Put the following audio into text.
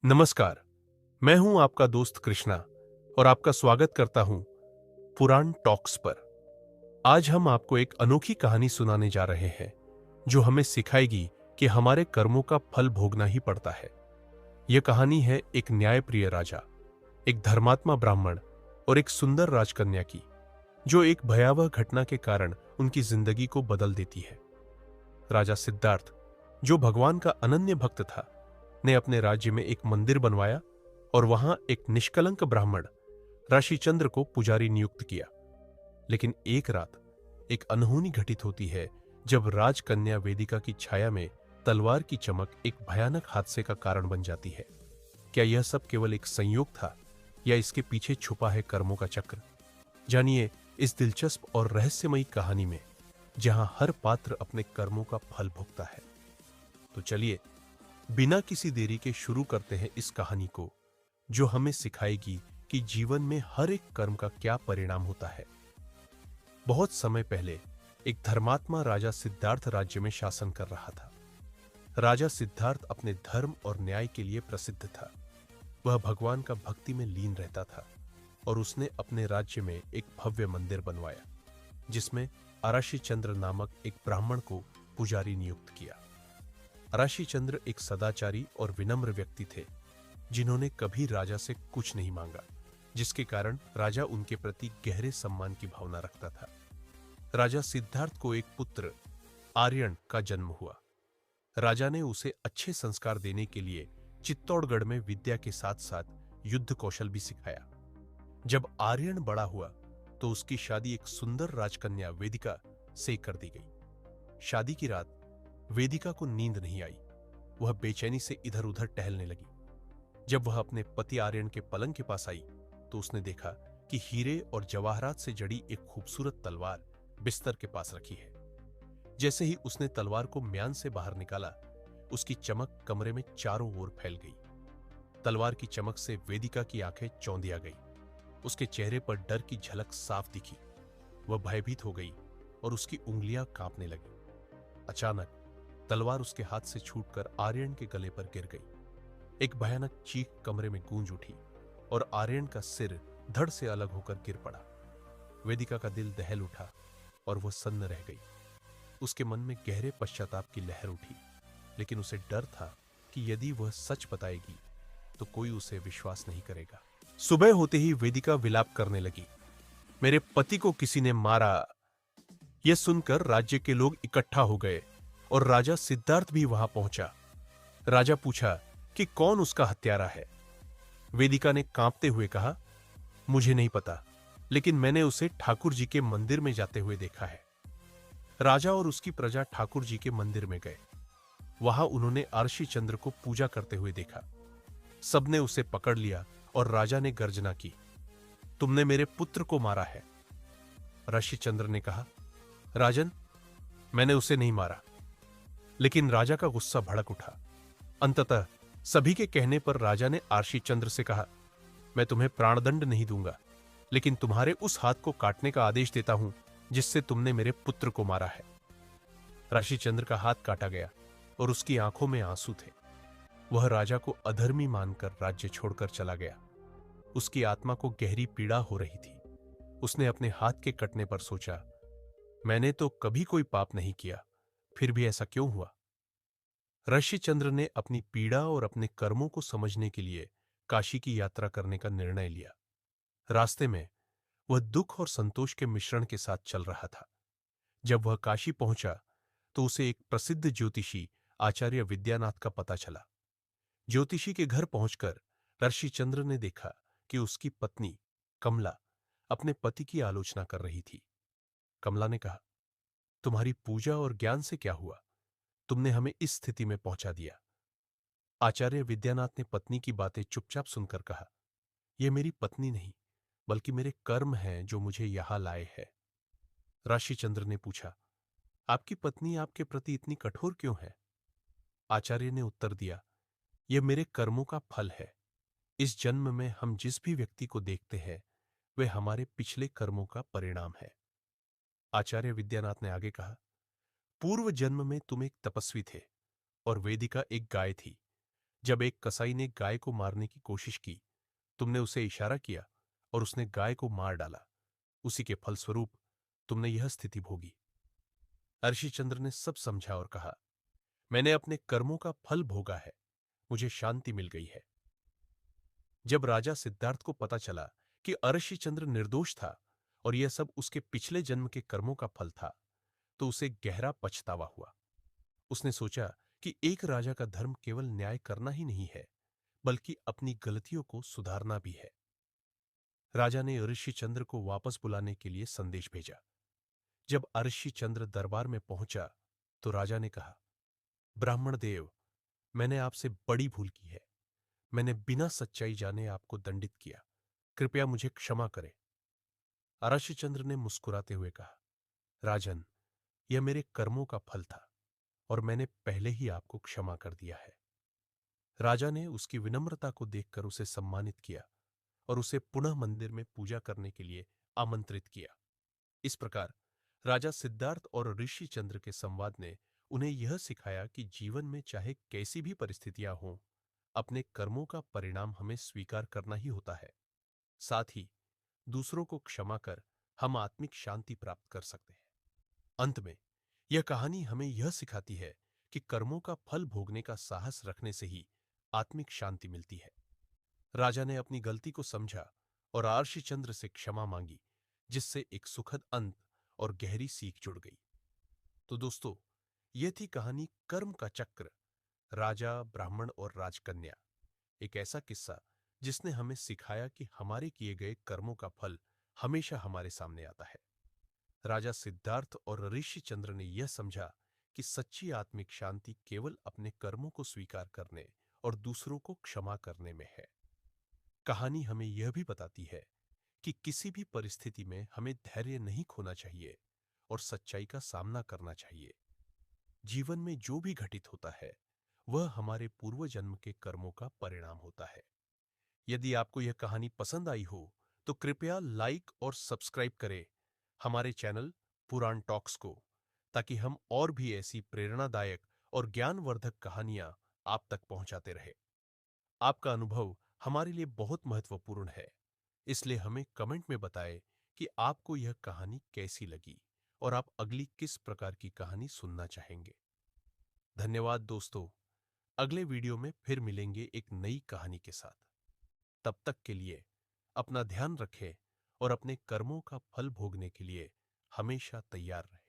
नमस्कार। मैं हूं आपका दोस्त कृष्णा और आपका स्वागत करता हूं पुराण टॉक्स पर। आज हम आपको एक अनोखी कहानी सुनाने जा रहे हैं जो हमें सिखाएगी कि हमारे कर्मों का फल भोगना ही पड़ता है। यह कहानी है एक न्यायप्रिय राजा, एक धर्मात्मा ब्राह्मण और एक सुंदर राजकन्या की, जो एक भयावह घटना के कारण उनकी जिंदगी को बदल देती है। राजा सिद्धार्थ, जो भगवान का अनन्य भक्त था, ने अपने राज्य में एक मंदिर बनवाया और वहां एक निष्कलंक ब्राह्मण ऋषिचंद्र को पुजारी नियुक्त किया। लेकिन एक रात एक अनहोनी घटित होती है जब राजकन्या वेदिका की छाया में तलवार की चमक एक भयानक हादसे का कारण बन जाती है। क्या यह सब केवल एक संयोग था या इसके पीछे छुपा है कर्मों का चक्र? जानिए इस दिलचस्प और रहस्यमयी कहानी में, जहां हर पात्र अपने कर्मों का फल भुगता है। तो चलिए बिना किसी देरी के शुरू करते हैं इस कहानी को, जो हमें सिखाएगी कि जीवन में हर एक कर्म का क्या परिणाम होता है। बहुत समय पहले एक धर्मात्मा राजा सिद्धार्थ राज्य में शासन कर रहा था। राजा सिद्धार्थ अपने धर्म और न्याय के लिए प्रसिद्ध था। वह भगवान का भक्ति में लीन रहता था और उसने अपने राज्य में एक भव्य मंदिर बनवाया, जिसमें अराशीचंद्र नामक एक ब्राह्मण को पुजारी नियुक्त किया। अराशीचंद्र एक सदाचारी और विनम्र व्यक्ति थे, जिन्होंने कभी राजा से कुछ नहीं मांगा, जिसके कारण राजा उनके प्रति गहरे सम्मान की भावना रखता था। राजा सिद्धार्थ को एक पुत्र आर्यन का जन्म हुआ। राजा ने उसे अच्छे संस्कार देने के लिए चित्तौड़गढ़ में विद्या के साथ साथ युद्ध कौशल भी सिखाया। जब आर्यन बड़ा हुआ तो उसकी शादी एक सुंदर राजकन्या वेदिका से कर दी गई। शादी की रात वेदिका को नींद नहीं आई। वह बेचैनी से इधर उधर टहलने लगी। जब वह अपने पति आर्यन के पलंग के पास आई तो उसने देखा कि हीरे और जवाहरात से जड़ी एक खूबसूरत तलवार बिस्तर के पास रखी है। जैसे ही उसने तलवार को म्यान से बाहर निकाला, उसकी चमक कमरे में चारों ओर फैल गई। तलवार की चमक से वेदिका की आंखें चौंधिया गई। उसके चेहरे पर डर की झलक साफ दिखी। वह भयभीत हो गई और उसकी उंगलियां कांपने लगी। अचानक तलवार उसके हाथ से छूटकर आर्यन के गले पर गिर गई। एक भयानक चीख कमरे में गूंज उठी और आर्यन का सिर धड़ से अलग होकर गिर पड़ा। वेदिका का दिल दहल उठा और वह सन्न रह गई। उसके मन में गहरे पश्चाताप की लहर उठी, लेकिन उसे डर था कि यदि वह सच बताएगी तो कोई उसे विश्वास नहीं करेगा। सुबह होते ही वेदिका विलाप करने लगी। मेरे पति को किसी ने मारा। यह सुनकर राज्य के लोग इकट्ठा हो गए और राजा सिद्धार्थ भी वहां पहुंचा। राजा पूछा कि कौन उसका हत्यारा है। वेदिका ने कांपते हुए कहा, मुझे नहीं पता, लेकिन मैंने उसे ठाकुर जी के मंदिर में जाते हुए देखा है। राजा और उसकी प्रजा ठाकुर जी के मंदिर में गए। वहां उन्होंने अराशीचंद्र को पूजा करते हुए देखा। सबने उसे पकड़ लिया और राजा ने गर्जना की, तुमने मेरे पुत्र को मारा है। अराशीचंद्र ने कहा, राजन, मैंने उसे नहीं मारा। लेकिन राजा का गुस्सा भड़क उठा। अंततः सभी के कहने पर राजा ने अराशीचंद्र से कहा, मैं तुम्हें प्राणदंड नहीं दूंगा, लेकिन तुम्हारे उस हाथ को काटने का आदेश देता हूं जिससे तुमने मेरे पुत्र को मारा है। अराशीचंद्र का हाथ काटा गया और उसकी आंखों में आंसू थे। वह राजा को अधर्मी मानकर राज्य छोड़कर चला गया। उसकी आत्मा को गहरी पीड़ा हो रही थी। उसने अपने हाथ के कटने पर सोचा, मैंने तो कभी कोई पाप नहीं किया, फिर भी ऐसा क्यों हुआ? ऋषिचंद्र ने अपनी पीड़ा और अपने कर्मों को समझने के लिए काशी की यात्रा करने का निर्णय लिया। रास्ते में वह दुख और संतोष के मिश्रण के साथ चल रहा था। जब वह काशी पहुंचा तो उसे एक प्रसिद्ध ज्योतिषी आचार्य विद्यानाथ का पता चला। ज्योतिषी के घर पहुंचकर ऋषिचंद्र ने देखा कि उसकी पत्नी कमला अपने पति की आलोचना कर रही थी। कमला ने कहा, तुम्हारी पूजा और ज्ञान से क्या हुआ? तुमने हमें इस स्थिति में पहुंचा दिया। आचार्य विद्यानाथ ने पत्नी की बातें चुपचाप सुनकर कहा, यह मेरी पत्नी नहीं, बल्कि मेरे कर्म हैं जो मुझे यहां लाए हैं। ऋषिचंद्र ने पूछा, आपकी पत्नी आपके प्रति इतनी कठोर क्यों है? आचार्य ने उत्तर दिया, यह मेरे कर्मों का फल है। इस जन्म में हम जिस भी व्यक्ति को देखते हैं वे हमारे पिछले कर्मों का परिणाम है। आचार्य विद्यानाथ ने आगे कहा, पूर्व जन्म में तुम एक तपस्वी थे और वेदिका एक गाय थी। जब एक कसाई ने गाय को मारने की कोशिश की, तुमने उसे इशारा किया और उसने गाय को मार डाला। उसी के फलस्वरूप तुमने यह स्थिति भोगी। ऋषिचंद्र ने सब समझा और कहा, मैंने अपने कर्मों का फल भोगा है, मुझे शांति मिल गई है। जब राजा सिद्धार्थ को पता चला कि ऋषिचंद्र निर्दोष था और यह सब उसके पिछले जन्म के कर्मों का फल था, तो उसे गहरा पछतावा हुआ। उसने सोचा कि एक राजा का धर्म केवल न्याय करना ही नहीं है, बल्कि अपनी गलतियों को सुधारना भी है। राजा ने ऋषिचंद्र को वापस बुलाने के लिए संदेश भेजा। जब ऋषिचंद्र दरबार में पहुंचा, तो राजा ने कहा, ब्राह्मण देव, मैंने आपसे बड़ी भूल की है। मैंने बिना सच्चाई जाने आपको दंडित किया। कृपया मुझे क्षमा करें। ऋषिचंद्र ने मुस्कुराते हुए कहा, राजन, यह मेरे कर्मों का फल था और मैंने पहले ही आपको क्षमा कर दिया है। राजा ने उसकी विनम्रता को देखकर उसे सम्मानित किया और उसे पुनः मंदिर में पूजा करने के लिए आमंत्रित किया। इस प्रकार राजा सिद्धार्थ और ऋषिचंद्र के संवाद ने उन्हें यह सिखाया कि जीवन में चाहे कैसी भी परिस्थितियां हों, अपने कर्मों का परिणाम हमें स्वीकार करना ही होता है। साथ ही दूसरों को क्षमा कर हम आत्मिक शांति प्राप्त कर सकते हैं। अंत में यह कहानी हमें यह सिखाती है कि कर्मों का फल भोगने का साहस रखने से ही आत्मिक शांति मिलती है। राजा ने अपनी गलती को समझा और ऋषिचंद्र से क्षमा मांगी, जिससे एक सुखद अंत और गहरी सीख जुड़ गई। तो दोस्तों, यह थी कहानी कर्म का चक्र, राजा, ब्राह्मण और राजकन्या। एक ऐसा किस्सा जिसने हमें सिखाया कि हमारे किए गए कर्मों का फल हमेशा हमारे सामने आता है। राजा सिद्धार्थ और ऋषिचंद्र ने यह समझा कि सच्ची आत्मिक शांति केवल अपने कर्मों को स्वीकार करने और दूसरों को क्षमा करने में है। कहानी हमें यह भी बताती है कि किसी भी परिस्थिति में हमें धैर्य नहीं खोना चाहिए और सच्चाई का सामना करना चाहिए। जीवन में जो भी घटित होता है, वह हमारे पूर्व जन्म के कर्मों का परिणाम होता है। यदि आपको यह कहानी पसंद आई हो, तो कृपया लाइक और सब्सक्राइब करें हमारे चैनल पुराण टॉक्स को, ताकि हम और भी ऐसी प्रेरणादायक और ज्ञानवर्धक कहानियां आप तक पहुंचाते रहे। आपका अनुभव हमारे लिए बहुत महत्वपूर्ण है, इसलिए हमें कमेंट में बताएं कि आपको यह कहानी कैसी लगी और आप अगली किस प्रकार की कहानी सुनना चाहेंगे। धन्यवाद दोस्तों। अगले वीडियो में फिर मिलेंगे एक नई कहानी के साथ। तब तक के लिए अपना ध्यान रखें और अपने कर्मों का फल भोगने के लिए हमेशा तैयार रहें।